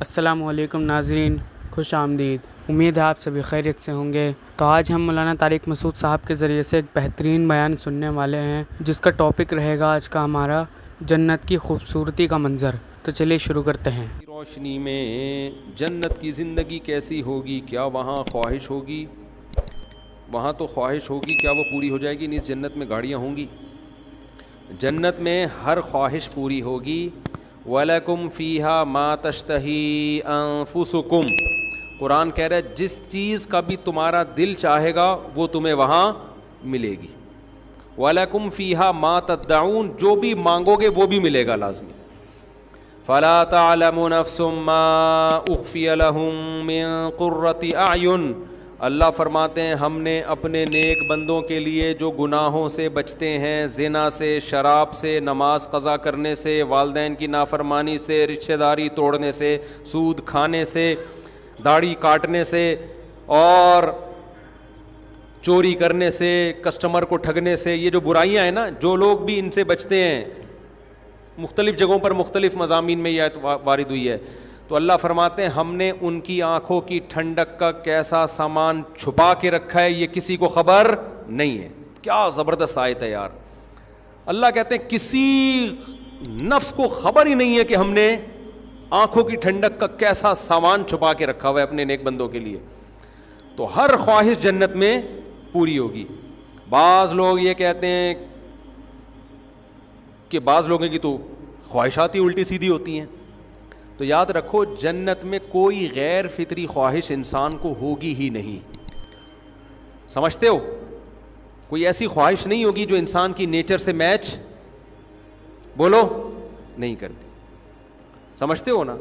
السلام علیکم ناظرین، خوش آمدید۔ امید ہے آپ سبھی خیریت سے ہوں گے۔ تو آج ہم مولانا طارق مسعود صاحب کے ذریعے سے ایک بہترین بیان سننے والے ہیں، جس کا ٹاپک رہے گا آج کا ہمارا جنت کی خوبصورتی کا منظر۔ تو چلیے شروع کرتے ہیں۔ روشنی میں جنت کی زندگی کیسی ہوگی؟ کیا وہاں خواہش ہوگی؟ وہاں تو خواہش ہوگی، کیا وہ پوری ہو جائے گی؟ نہیں، جنت میں گاڑیاں ہوں گی، جنت میں ہر خواہش پوری ہوگی۔ وَلَكُمْ فِيهَا مَا تَشْتَهِي أَنفُسُكُمْ، قرآن کہہ رہا ہے جس چیز کا بھی تمہارا دل چاہے گا وہ تمہیں وہاں ملے گی۔ وَلَكُمْ فِيهَا مَا تَدَّعُونَ، جو بھی مانگو گے وہ بھی ملے گا لازمی۔ فَلَا تَعْلَمُ نَفْسٌ مَّا أُخْفِيَ لَهُم مِّن قُرَّةِ أَعْيُنٍ، اللہ فرماتے ہیں ہم نے اپنے نیک بندوں کے لیے جو گناہوں سے بچتے ہیں، زنا سے، شراب سے، نماز قضا کرنے سے، والدین کی نافرمانی سے، رشتہ داری توڑنے سے، سود کھانے سے، داڑھی کاٹنے سے، اور چوری کرنے سے، کسٹمر کو ٹھگنے سے، یہ جو برائیاں ہیں نا، جو لوگ بھی ان سے بچتے ہیں، مختلف جگہوں پر مختلف مضامین میں یہ آیت وارد ہوئی ہے، تو اللہ فرماتے ہیں ہم نے ان کی آنکھوں کی ٹھنڈک کا کیسا سامان چھپا کے رکھا ہے، یہ کسی کو خبر نہیں ہے۔ کیا زبردست آیت ہے یار! اللہ کہتے ہیں کسی نفس کو خبر ہی نہیں ہے کہ ہم نے آنکھوں کی ٹھنڈک کا کیسا سامان چھپا کے رکھا ہوا ہے اپنے نیک بندوں کے لیے۔ تو ہر خواہش جنت میں پوری ہوگی۔ بعض لوگ یہ کہتے ہیں کہ بعض لوگوں کی تو خواہشات ہی الٹی سیدھی ہوتی ہیں، تو یاد رکھو جنت میں کوئی غیر فطری خواہش انسان کو ہوگی ہی نہیں۔ سمجھتے ہو؟ کوئی ایسی خواہش نہیں ہوگی جو انسان کی نیچر سے میچ بولو نہیں کرتی۔ سمجھتے ہو نا؟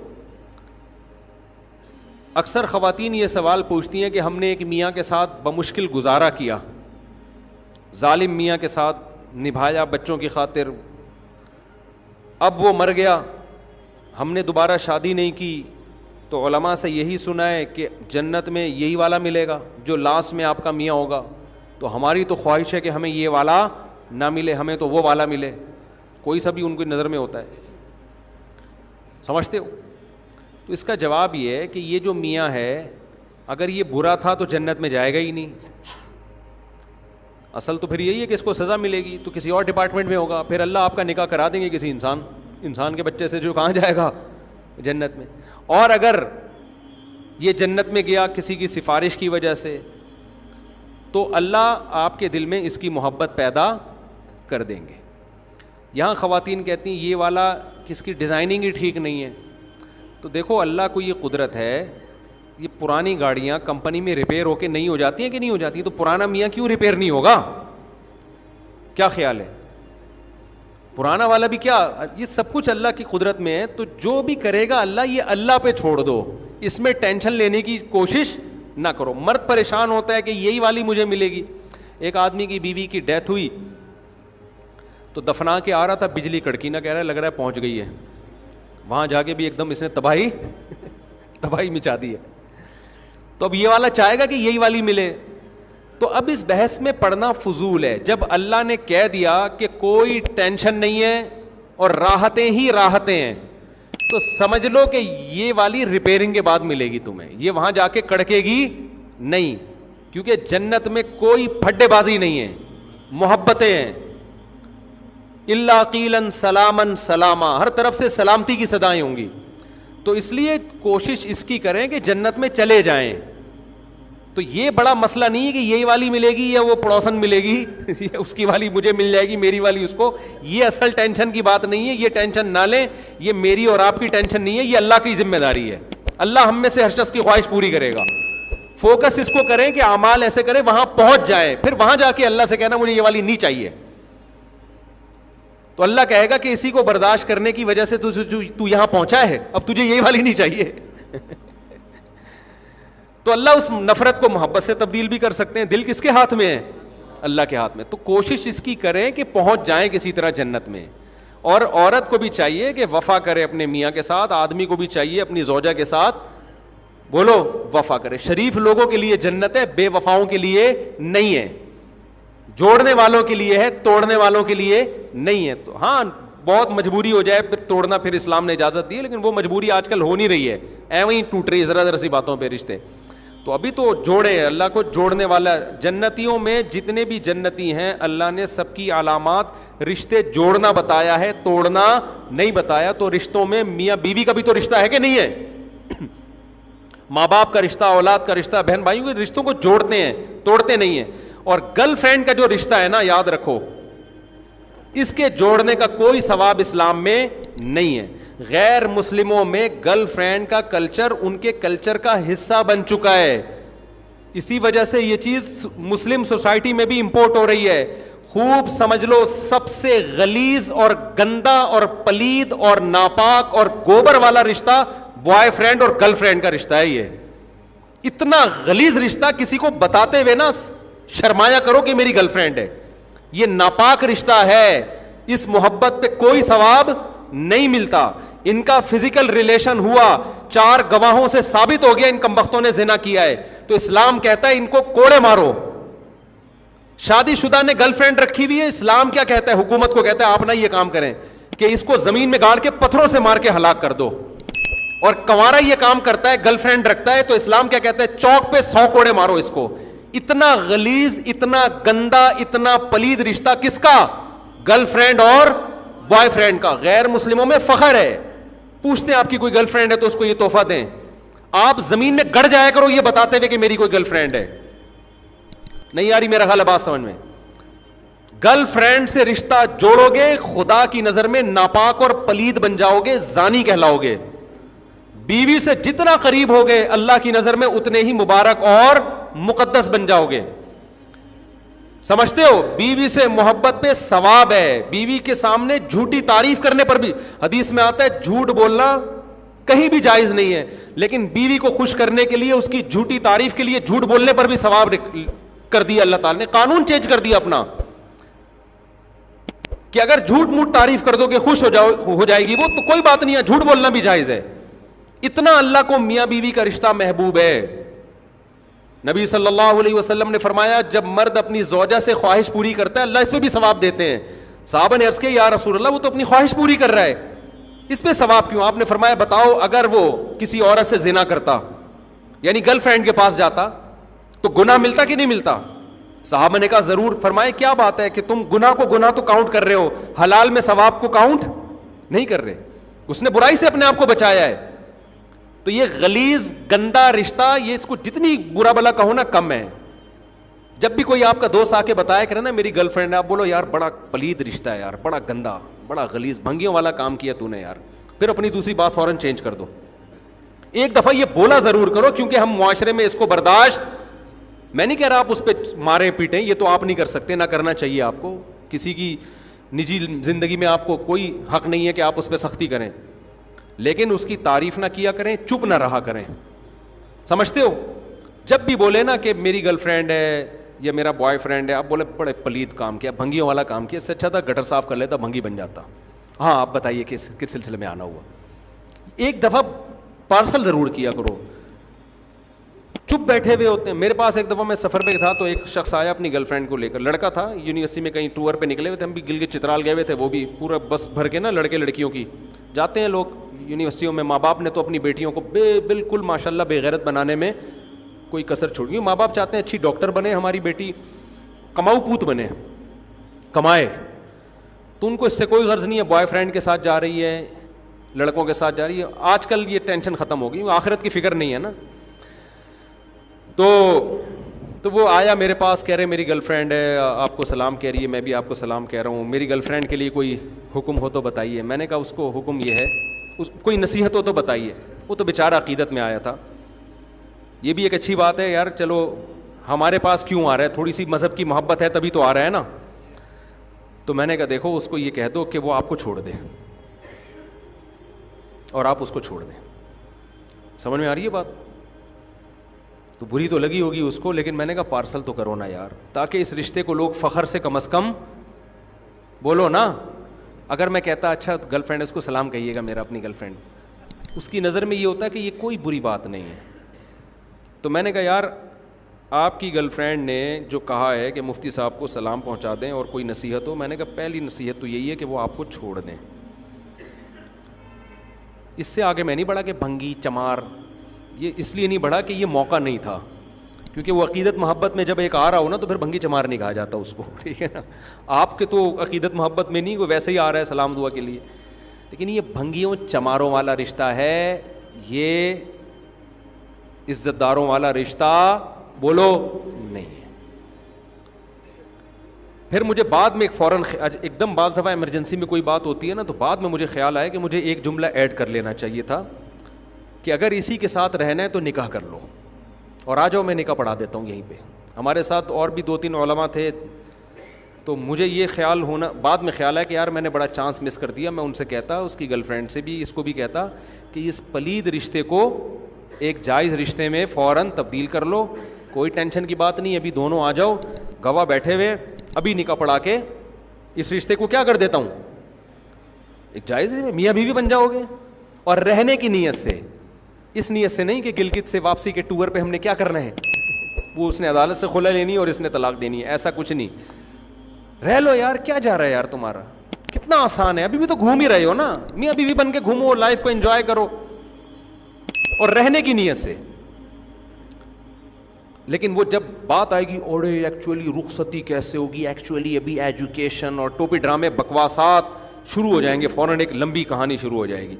اکثر خواتین یہ سوال پوچھتی ہیں کہ ہم نے ایک میاں کے ساتھ بمشکل گزارا کیا، ظالم میاں کے ساتھ نبھایا بچوں کی خاطر، اب وہ مر گیا، ہم نے دوبارہ شادی نہیں کی، تو علماء سے یہی سنا ہے کہ جنت میں یہی والا ملے گا جو لاسٹ میں آپ کا میاں ہوگا، تو ہماری تو خواہش ہے کہ ہمیں یہ والا نہ ملے، ہمیں تو وہ والا ملے۔ کوئی سا بھی ان کی نظر میں ہوتا ہے، سمجھتے ہو؟ تو اس کا جواب یہ ہے کہ یہ جو میاں ہے اگر یہ برا تھا تو جنت میں جائے گا ہی نہیں۔ اصل تو پھر یہی ہے کہ اس کو سزا ملے گی تو کسی اور ڈپارٹمنٹ میں ہوگا، پھر اللہ آپ کا نکاح کرا دیں گے کسی انسان کے بچے سے جو کہاں جائے گا؟ جنت میں۔ اور اگر یہ جنت میں گیا کسی کی سفارش کی وجہ سے تو اللہ آپ کے دل میں اس کی محبت پیدا کر دیں گے۔ یہاں خواتین کہتی ہیں یہ والا کس کی ڈیزائننگ ہی ٹھیک نہیں ہے، تو دیکھو اللہ کو یہ قدرت ہے، یہ پرانی گاڑیاں کمپنی میں ریپیئر ہو کے نہیں ہو جاتی ہیں کہ نہیں ہو جاتی، تو پرانا میاں کیوں ریپیئر نہیں ہوگا؟ کیا خیال ہے؟ پرانا والا بھی کیا، یہ سب کچھ اللہ کی قدرت میں ہے، تو جو بھی کرے گا اللہ، یہ اللہ پہ چھوڑ دو، اس میں ٹینشن لینے کی کوشش نہ کرو۔ مرد پریشان ہوتا ہے کہ یہی والی مجھے ملے گی۔ ایک آدمی کی بیوی کی ڈیتھ ہوئی تو دفنا کے آ رہا تھا، بجلی کڑکی نہ، کہہ رہا ہے لگ رہا ہے پہنچ گئی ہے، وہاں جا کے بھی ایک دم اس نے تباہی مچا دی ہے۔ تو اب یہ والا چاہے گا کہ یہی والی ملے، تو اب اس بحث میں پڑھنا فضول ہے۔ جب اللہ نے کہہ دیا کہ کوئی ٹینشن نہیں ہے اور راحتیں ہی راحتیں ہیں، تو سمجھ لو کہ یہ والی ریپیئرنگ کے بعد ملے گی تمہیں، یہ وہاں جا کے کڑکے گی نہیں، کیونکہ جنت میں کوئی پھڈے بازی نہیں ہے، محبتیں ہیں۔ الا قیلا سلاما سلاما، ہر طرف سے سلامتی کی صدائیں ہوں گی، تو اس لیے کوشش اس کی کریں کہ جنت میں چلے جائیں۔ تو یہ بڑا مسئلہ نہیں ہے کہ یہی والی ملے گی یا وہ پڑوسن ملے گی، اس کی والی مجھے مل جائے گی، میری والی اس کو، یہ اصل ٹینشن کی بات نہیں ہے، یہ ٹینشن نہ لیں، یہ میری اور آپ کی ٹینشن نہیں ہے، یہ اللہ کی ذمہ داری ہے۔ اللہ ہم میں سے ہر شخص کی خواہش پوری کرے گا۔ فوکس اس کو کریں کہ اعمال ایسے کریں وہاں پہنچ جائیں، پھر وہاں جا کے اللہ سے کہنا مجھے یہ والی نہیں چاہیے، تو اللہ کہے گا کہ اسی کو برداشت کرنے کی وجہ سے تو یہاں پہنچا ہے، اب تجھے یہی والی نہیں چاہیے۔ تو اللہ اس نفرت کو محبت سے تبدیل بھی کر سکتے ہیں۔ دل کس کے ہاتھ میں ہے؟ اللہ کے ہاتھ میں۔ تو کوشش اس کی کریں کہ پہنچ جائیں کسی طرح جنت میں۔ اور عورت کو بھی چاہیے کہ وفا کرے اپنے میاں کے ساتھ، آدمی کو بھی چاہیے اپنی زوجہ کے ساتھ بولو وفا کرے۔ شریف لوگوں کے لیے جنت ہے، بے وفاؤں کے لیے نہیں ہے، جوڑنے والوں کے لیے ہے، توڑنے والوں کے لیے نہیں ہے۔ تو ہاں بہت مجبوری ہو جائے پھر توڑنا، پھر اسلام نے اجازت دی ہے، لیکن وہ مجبوری آج کل ہو نہیں رہی ہے، ایویں ہی ٹوٹ رہی ہے ذرا ذرا سی باتوں پہ رشتے. تو ابھی تو جوڑے، اللہ کو جوڑنے والا. جنتیوں میں جتنے بھی جنتی ہیں اللہ نے سب کی علامات رشتے جوڑنا بتایا ہے، توڑنا نہیں بتایا. تو رشتوں میں میاں بیوی کا بھی تو رشتہ ہے کہ نہیں ہے؟ ماں باپ کا رشتہ، اولاد کا رشتہ، بہن بھائیوں کے رشتوں کو جوڑتے ہیں، توڑتے نہیں ہیں. اور گرل فرینڈ کا جو رشتہ ہے نا، یاد رکھو اس کے جوڑنے کا کوئی ثواب اسلام میں نہیں ہے. غیر مسلموں میں گرل فرینڈ کا کلچر ان کے کلچر کا حصہ بن چکا ہے. اسی وجہ سے یہ چیز مسلم سوسائٹی میں بھی امپورٹ ہو رہی ہے. خوب سمجھ لو، سب سے غلیظ اور گندا اور پلید اور ناپاک اور گوبر والا رشتہ بوائے فرینڈ اور گرل فرینڈ کا رشتہ ہے. یہ اتنا غلیظ رشتہ کسی کو بتاتے ہوئے نا شرمایا کرو کہ میری گرل فرینڈ ہے. یہ ناپاک رشتہ ہے، اس محبت پہ کوئی ثواب نہیں ملتا. ان کا فزیکل ریلیشن ہوا، 4 گواہوں سے ثابت ہو گیا ان کمبختوں نے زنا کیا ہے، تو اسلام کہتا ہے ان کو کوڑے مارو. شادی شدہ نے گرل فرینڈ رکھی ہوئی ہے، اسلام کیا کہتا ہے؟ حکومت کو کہتا ہے آپ نہ یہ کام کریں کہ اس کو زمین میں گاڑ کے پتھروں سے مار کے ہلاک کر دو. اور کنوارا یہ کام کرتا ہے، گرل فرینڈ رکھتا ہے، تو اسلام کیا کہتا ہے؟ چوک پہ 100 کوڑے مارو اس کو. اتنا غلیظ، اتنا گندا، اتنا پلید رشتہ کس کا؟ گرل فرینڈ اور بوائے فرینڈ کا. غیر مسلموں میں فخر ہے، پوچھتے ہیں آپ کی کوئی گرل فرینڈ ہے تو اس کو یہ تحفہ دیں. آپ زمین میں گڑ جایا کرو یہ بتاتے ہوئے کہ میری کوئی گرل فرینڈ ہے. نہیں آ رہی میرا خیال بات سمجھ میں؟ گرل فرینڈ سے رشتہ جوڑو گے، خدا کی نظر میں ناپاک اور پلید بن جاؤ گے، زانی کہلاؤ گے. بیوی سے جتنا قریب ہوگے اللہ کی نظر میں اتنے ہی مبارک اور مقدس بن جاؤ گے. سمجھتے ہو؟ بیوی سے محبت پہ ثواب ہے. بیوی کے سامنے جھوٹی تعریف کرنے پر بھی، حدیث میں آتا ہے جھوٹ بولنا کہیں بھی جائز نہیں ہے، لیکن بیوی کو خوش کرنے کے لیے، اس کی جھوٹی تعریف کے لیے جھوٹ بولنے پر بھی ثواب کر دیا اللہ تعالی نے. قانون چینج کر دیا اپنا کہ اگر جھوٹ موٹ تعریف کر دو کہ خوش ہو جائے گی وہ، تو کوئی بات نہیں ہے، جھوٹ بولنا بھی جائز ہے. اتنا اللہ کو میاں بیوی کا رشتہ محبوب ہے. نبی صلی اللہ علیہ وسلم نے فرمایا جب مرد اپنی زوجہ سے خواہش پوری کرتا ہے اللہ اس پہ بھی ثواب دیتے ہیں. صحابہ نے عرض کیا یا رسول اللہ وہ تو اپنی خواہش پوری کر رہا ہے، اس پہ ثواب کیوں؟ آپ نے فرمایا بتاؤ اگر وہ کسی عورت سے زنا کرتا، یعنی گرل فرینڈ کے پاس جاتا، تو گناہ ملتا کہ نہیں ملتا؟ صحابہ نے کہا ضرور. فرمائے کیا بات ہے کہ تم گناہ کو گناہ تو کاؤنٹ کر رہے ہو، حلال میں ثواب کو کاؤنٹ نہیں کر رہے. اس نے برائی سے اپنے آپ کو بچایا ہے. تو یہ غلیظ گندا رشتہ، یہ اس کو جتنی برا بلا کہو نا کم ہے. جب بھی کوئی آپ کا دوست آ کے بتایا کرے نا میری گرل فرینڈ ہے، آپ بولو یار بڑا پلید رشتہ ہے یار، بڑا گندا، بڑا غلیظ، بھنگیوں والا کام کیا تو نے یار. پھر اپنی دوسری بات فوراً چینج کر دو. ایک دفعہ یہ بولا ضرور کرو، کیونکہ ہم معاشرے میں اس کو برداشت، میں نہیں کہہ رہا آپ اس پہ ماریں پیٹیں، یہ تو آپ نہیں کر سکتے، نہ کرنا چاہیے آپ کو. کسی کی نجی زندگی میں آپ کو کوئی حق نہیں ہے کہ آپ اس پہ سختی کریں، لیکن اس کی تعریف نہ کیا کریں، چپ نہ رہا کریں. سمجھتے ہو؟ جب بھی بولے نا کہ میری گرل فرینڈ ہے یا میرا بوائے فرینڈ ہے، آپ بولے بڑے پلید کام کیا، بھنگیوں والا کام کیا، اس سے اچھا تھا گٹر صاف کر لیتا، بھنگی بن جاتا. ہاں آپ بتائیے کس سلسلے میں آنا ہوا. ایک دفعہ پارسل ضرور کیا کرو. چپ بیٹھے ہوئے ہوتے ہیں. میرے پاس ایک دفعہ میں سفر پہ تھا تو ایک شخص آیا اپنی گرل فرینڈ کو لے کر، لڑکا تھا یونیورسٹی میں کہیں ٹور پہ نکلے ہوئے تھے، ہم بھی گلگت چترال گئے ہوئے تھے، وہ بھی پورا بس بھر کے نا لڑکے لڑکیوں کی جاتے ہیں لوگ یونیورسٹیوں میں. ماں باپ نے تو اپنی بیٹیوں کو بالکل ماشاءاللہ بے غیرت بنانے میں کوئی کسر چھوڑ گئی. ماں باپ چاہتے ہیں اچھی ڈاکٹر بنے ہماری بیٹی، کماؤ پوت بنے، کمائے. تو ان کو اس سے کوئی غرض نہیں ہے بوائے فرینڈ کے ساتھ جا رہی ہے، لڑکوں کے ساتھ جا رہی ہے. آج کل یہ ٹینشن ختم ہو گئی، آخرت کی فکر نہیں ہے نا. تو وہ آیا میرے پاس، کہہ رہے میری گرل فرینڈ ہے، آپ کو سلام کہہ رہی ہے، میں بھی آپ کو سلام کہہ رہا ہوں، میری گرل فرینڈ کے لیے کوئی حکم ہو تو بتائیے. میں نے کہا اس کو حکم یہ ہے، کوئی نصیحت ہو تو بتائیے. وہ تو بیچارہ عقیدت میں آیا تھا. یہ بھی ایک اچھی بات ہے یار، چلو ہمارے پاس کیوں آ رہا ہے، تھوڑی سی مذہب کی محبت ہے تبھی تو آ رہا ہے نا. تو میں نے کہا دیکھو اس کو یہ کہہ دو کہ وہ آپ کو چھوڑ دے اور آپ اس کو چھوڑ دیں. سمجھ میں آ رہی ہے بات؟ تو بری تو لگی ہوگی اس کو، لیکن میں نے کہا پارسل تو کرو نا یار، تاکہ اس رشتے کو لوگ فخر سے کم بولو نا. اگر میں کہتا اچھا گرل فرینڈ اس کو سلام کہیے گا میرا اپنی گرل فرینڈ، اس کی نظر میں یہ ہوتا ہے کہ یہ کوئی بری بات نہیں ہے. تو میں نے کہا یار آپ کی گرل فرینڈ نے جو کہا ہے کہ مفتی صاحب کو سلام پہنچا دیں اور کوئی نصیحت ہو، میں نے کہا پہلی نصیحت تو یہی ہے کہ وہ آپ کو چھوڑ دیں. اس سے آگے میں نہیں بڑھا کہ بھنگی چمار, یہ اس لیے نہیں بڑھا کہ یہ موقع نہیں تھا, کیونکہ وہ عقیدت محبت میں جب ایک آ رہا ہو نا تو پھر بھنگی چمار نہیں کہا جاتا اس کو, ٹھیک ہے نا. آپ کے تو عقیدت محبت میں نہیں, وہ ویسے ہی آ رہا ہے سلام دعا کے لیے, لیکن یہ بھنگیوں چماروں والا رشتہ ہے, یہ عزت داروں والا رشتہ بولو نہیں ہے. پھر مجھے بعد میں فوراً ایک دم بعض دفعہ ایمرجنسی میں کوئی بات ہوتی ہے نا, تو بعد میں مجھے خیال آیا کہ مجھے ایک جملہ ایڈ کر لینا چاہیے تھا کہ اگر اسی کے ساتھ رہنا ہے تو نکاح کر لو, اور آ جاؤ میں نکاح پڑھا دیتا ہوں یہیں پہ. ہمارے ساتھ اور بھی 2-3 علماء تھے, تو مجھے یہ خیال ہونا بعد میں خیال ہے کہ یار میں نے بڑا چانس مس کر دیا. میں ان سے کہتا, اس کی گرل فرینڈ سے بھی, اس کو بھی کہتا کہ اس پلید رشتے کو ایک جائز رشتے میں فوراً تبدیل کر لو, کوئی ٹینشن کی بات نہیں, ابھی دونوں آ جاؤ, گواہ بیٹھے ہوئے, ابھی نکاح پڑھا کے اس رشتے کو کیا کر دیتا ہوں, ایک جائز میاں بیوی بن جاؤ گے. اور رہنے کی نیت سے, اس نیت سے نہیں کہ گلگت سے واپسی کے ٹور پہ ہم نے کیا کرنا ہے, وہ اس نے عدالت سے خلع لینی اور اس نے طلاق دینی ہے, ایسا کچھ نہیں. رہ لو یار, کیا جا رہا ہے یار تمہارا, کتنا آسان ہے, ابھی بھی تو گھوم ہی رہے ہو نا, میاں بیوی بن کے گھومو, لائف کو انجوائے کرو, اور رہنے کی نیت سے. لیکن وہ جب بات آئے گی اوڑے ایکچولی رخصتی کیسے ہوگی, ایکچولی ابھی ایجوکیشن اور ٹوپی ڈرامے بکواسات شروع ہو جائیں گے, فوراً ایک لمبی کہانی شروع ہو جائے گی.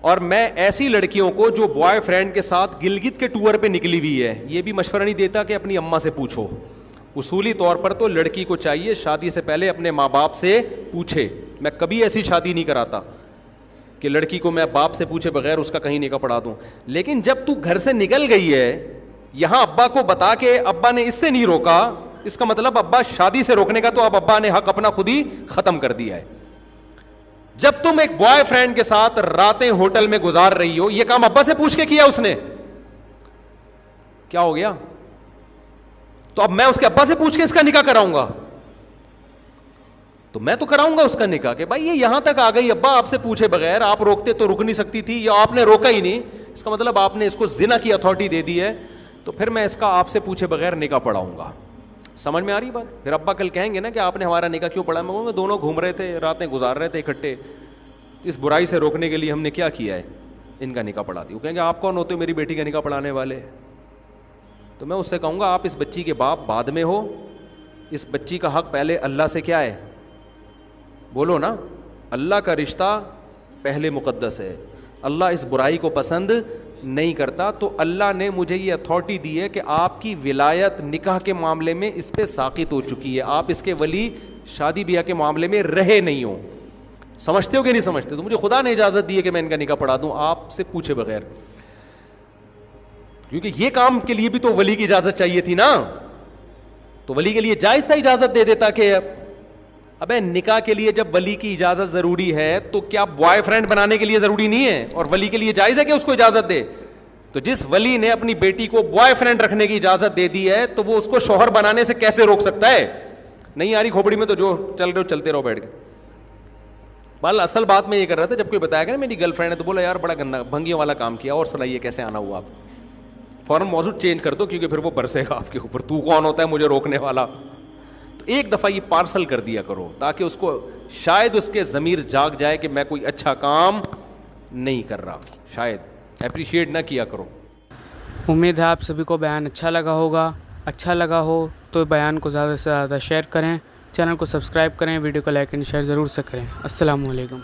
اور میں ایسی لڑکیوں کو جو بوائے فرینڈ کے ساتھ گلگت کے ٹور پہ نکلی ہوئی ہے, یہ بھی مشورہ نہیں دیتا کہ اپنی اماں سے پوچھو. اصولی طور پر تو لڑکی کو چاہیے شادی سے پہلے اپنے ماں باپ سے پوچھے. میں کبھی ایسی شادی نہیں کراتا کہ لڑکی کو میں باپ سے پوچھے بغیر اس کا کہیں نکاح پڑھا دوں. لیکن جب تو گھر سے نکل گئی ہے, یہاں ابا کو بتا کے ابا نے اس سے نہیں روکا, اس کا مطلب ابا شادی سے روکنے کا تو اب ابا نے حق اپنا خود ہی ختم کر دیا ہے. جب تم ایک بوائے فرینڈ کے ساتھ راتیں ہوٹل میں گزار رہی ہو, یہ کام ابا سے پوچھ کے کیا اس نے, کیا ہو گیا؟ تو اب میں اس کے ابا سے پوچھ کے اس کا نکاح کراؤں گا؟ تو میں تو کراؤں گا اس کا نکاح کہ بھائی یہ یہاں تک آ گئی, ابا آپ سے پوچھے بغیر, آپ روکتے تو رک نہیں سکتی تھی, یا آپ نے روکا ہی نہیں, اس کا مطلب آپ نے اس کو زنا کی اتھارٹی دے دی ہے, تو پھر میں اس کا آپ سے پوچھے بغیر نکاح پڑھاؤں گا. سمجھ میں آ رہی بات؟ پھر ابا کل کہیں گے نا کہ آپ نے ہمارا نکاح کیوں پڑھا, میں دونوں گھوم رہے تھے, راتیں گزار رہے تھے اکٹھے, اس برائی سے روکنے کے لیے ہم نے کیا کیا ہے, ان کا نکاح پڑھا دی. وہ کہیں گے آپ کون ہوتے ہو میری بیٹی کا نکاح پڑھانے والے؟ تو میں اس سے کہوں گا آپ اس بچی کے باپ بعد میں ہو, اس بچی کا حق پہلے اللہ سے کیا ہے, بولو نا, اللہ کا رشتہ پہلے مقدس ہے, اللہ اس برائی کو پسند نہیں کرتا. تو اللہ نے مجھے یہ اتھارٹی دی ہے کہ آپ کی ولایت نکاح کے معاملے میں اس پہ ساقط ہو چکی ہے, آپ اس کے ولی شادی بیاہ کے معاملے میں رہے نہیں ہو. سمجھتے ہو کہ نہیں سمجھتے؟ تو مجھے خدا نے اجازت دی ہے کہ میں ان کا نکاح پڑھا دوں آپ سے پوچھے بغیر, کیونکہ یہ کام کے لیے بھی تو ولی کی اجازت چاہیے تھی نا. تو ولی کے لیے جائز تھا اجازت دے دیتا کہ ابے نکاح کے لیے جب ولی کی اجازت ضروری ہے تو کیا بوائے فرینڈ بنانے کے لیے ضروری نہیں ہے, اور ولی کے لیے جائز ہے کہ اس کو اجازت دے. تو جس ولی نے اپنی بیٹی کو بوائے فرینڈ رکھنے کی اجازت دے دی ہے تو وہ اس کو شوہر بنانے سے کیسے روک سکتا ہے؟ نہیں آ رہی کھوپڑی میں تو جو چل رہے ہو چلتے رہو بیٹھ کے. بال اصل بات میں یہ کر رہا تھا, جب کوئی بتایا کہ نا میری گرل فرینڈ ہے, تو بولا یار بڑا گندا بھنگیوں والا کام کیا, اور سنائیے کیسے آنا ہوا. آپ فوراً موضوع چینج کر دو, کیونکہ پھر وہ برسے گا آپ کے اوپر, تو کون ہوتا ہے مجھے روکنے والا. تو ایک دفعہ یہ پارسل کر دیا کرو, تاکہ اس کو شاید اس کے ضمیر جاگ جائے کہ میں کوئی اچھا کام نہیں کر رہا, شاید اپریشیٹ نہ کیا کرو. امید ہے آپ سبھی کو بیان اچھا لگا ہوگا. اچھا لگا ہو تو بیان کو زیادہ سے زیادہ شیئر کریں, چینل کو سبسکرائب کریں, ویڈیو کو لائک اینڈ شیئر ضرور سے کریں. السلام علیکم.